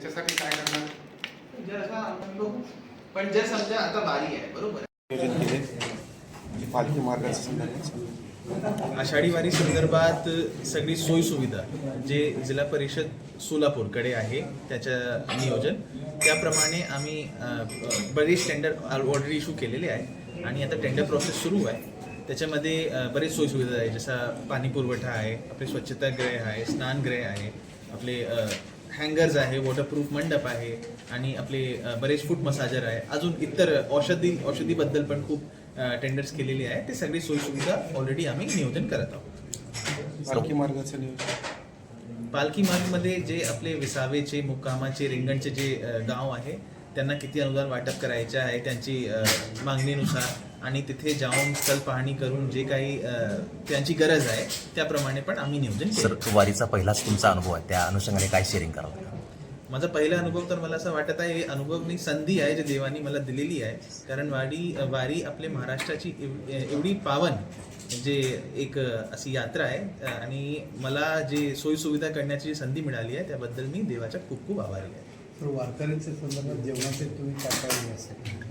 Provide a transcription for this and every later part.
त्याच्यासाठी काय करणार? जर असा आपण बघू, पण जर समजा आता बारी आहे, बरोबर नियोजन केले म्हणजे पालखी मार्गाच्या संदर्भात आषाढी वारी संदर्भात सगळी सोयी सुविधा जे जिल्हा परिषद सोलापूरकडे आहे त्याचं नियोजन त्याप्रमाणे आम्ही बरेच टेंडर ऑलरेडी इश्यू केलेले आहे आणि आता टेंडर प्रोसेस सुरू आहे. त्याच्यामध्ये बरेच सोयी सुविधा आहे, जसा पाणी पुरवठा आहे, आपले स्वच्छतागृह आहे, स्नानगृह आहे, आपले हँगर्स आहे, वॉटरप्रूफ मंडप आहे आणि आपले बरेच फूट मसाजर आहे. अजून इतर औषधीबद्दल पण खूप टेंडर्स केलेले आहे. ते सगळी सोयी सुविधा ऑलरेडी आम्ही नियोजन करत आहोत. पालखी मार्गाचं नियोजन पालखी मार्गमध्ये जे आपले विसावेचे, मुक्कामाचे, रिंगणचे जे गाव आहे त्यांना किती अनुदान वाटप करायचे आहे त्यांची मागणीनुसार आणि तिथे जाऊन स्थल पाहणी करून जे काही त्यांची गरज आहे त्याप्रमाणे पण आम्ही नियोजन सर, वारीचा पहिलाच तुमचा अनुभव आहे, त्या अनुषंगाने काय शेअरिंग करावं? माझा पहिला अनुभव तर मला असं वाटत आहे, हे अनुभवनी संधी आहे जे देवानी मला दिलेली आहे. कारण वारी आपल्या महाराष्ट्राची एवढी पावन जे एक अशी यात्रा आहे आणि मला जे सोयीसुविधा करण्याची संधी मिळाली आहे त्याबद्दल मी देवाच्या खूप खूप आभारी आहे. वारकऱ्यांच्या संदर्भात जेवणाचे तुम्ही काय काय असेल?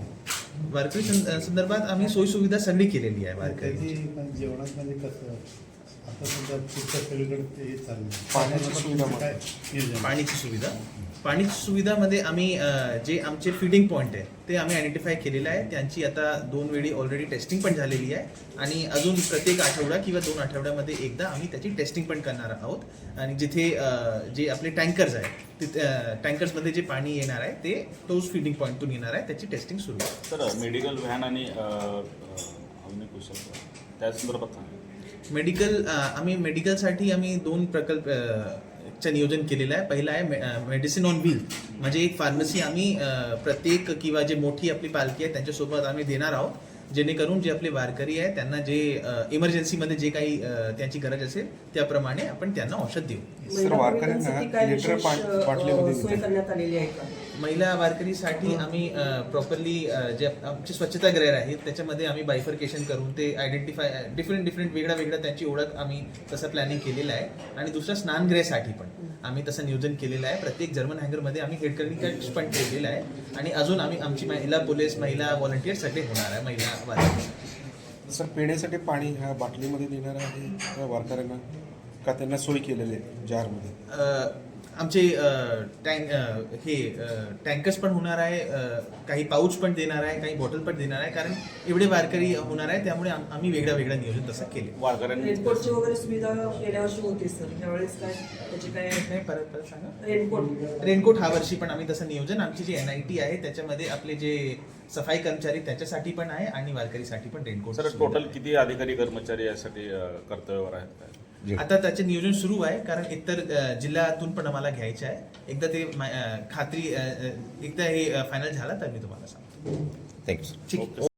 वारकरी संदर्भात आम्ही सोयीसुविधा सगळी केलेली आहे. वारकरी जेवणात म्हणजे कसं आता सुद्धा पुढच्या सगळीकडे ते चाललं पाण्याची सुविधा काय पाणीची सुविधामध्ये आम्ही जे आमचे फीडिंग पॉईंट आहे ते आम्ही आयडेंटिफाय केलेलं आहे. त्यांची आता 2 वेळी ऑलरेडी टेस्टिंग पण झालेली आहे आणि अजून प्रत्येक आठवडा किंवा 2 आठवड्यामध्ये एकदा आम्ही त्याची टेस्टिंग पण करणार आहोत आणि जिथे जे आपले टँकर्स आहेत तिथे टँकर्समध्ये जे पाणी येणार आहे ते तोच फीडिंग पॉईंटतून येणार आहे, त्याची टेस्टिंग सुरू आहे. सर, मेडिकल व्हॅन आणि त्या संदर्भात आम्ही मेडिकलसाठी आम्ही 2 प्रकल्प चं नियोजन केलेलं आहे. पहिला आहे मेडिसिन ऑन व्हील, म्हणजे एक फार्मसी आम्ही प्रत्येक किंवा जे मोठी आपली पालखी आहे त्यांच्यासोबत आम्ही देणार आहोत, जेणेकरून जे आपले वारकरी आहे त्यांना जे इमर्जन्सीमध्ये जे काही त्यांची गरज असेल त्याप्रमाणे आपण त्यांना औषध देऊ. सर, वारकऱ्यांना लिटर बाटलीमध्ये सोय करण्यात आलेली आहे का? महिला वारकरीसाठी आम्ही प्रॉपरली जे आमचे स्वच्छतागृह आहेत त्याच्यामध्ये आम्ही बायफर्केशन करून ते आयडेंटिफाय डिफरंट वेगळा त्यांची ओळख आम्ही तसं प्लॅनिंग केलेलं आहे. आणि दुसरं स्नानगृहासाठी पण आम्ही तसं नियोजन केलेलं आहे. प्रत्येक जर्मन हँगरमध्ये आम्ही हेड क्लिनिक पण ठेवलेलं आहे आणि अजून आमची महिला पोलीस, महिला व्हॉलंटियर सगळे होणार आहे महिला वारकरी. सर, पिण्यासाठी पाणी ह्या बाटलीमध्ये देणार आहे त्या वारकऱ्यांना का त्यांना सोय केलेली आहे जारमध्ये? आमचे टँकर्स पण होणार आहे, काही पाऊच पण देणार आहे, काही बॉटल पण देणार आहे, कारण एवढे वारकरी होणार आहे त्यामुळे आम्ही वेगळं नियोजन तसं केले. वारकऱ्यांनी रेनकोटची वगैरे सुविधा गेल्या वर्षी होती सर, त्यावेळेस काय त्याची काय नाही, परत सांगा. रेनकोट रेनकोट ह्या वर्षी पण आम्ही तसं नियोजन आमची जी NIT आहे त्याच्यामध्ये आपले जे सफाई कर्मचारी त्याच्यासाठी पण आहे आणि वारकरीसाठी पण रेनकोट. सर, टोटल किती अधिकारी कर्मचारी यासाठी कर्तव्यावर आहेत? आता त्याचे नियोजन सुरू आहे, कारण इतर जिल्ह्यातून पण आम्हाला घ्यायचे आहे. एकदा ते खात्री एकदा हे फायनल झाला तर मी तुम्हाला सांगतो. Thank you sir. ठीक.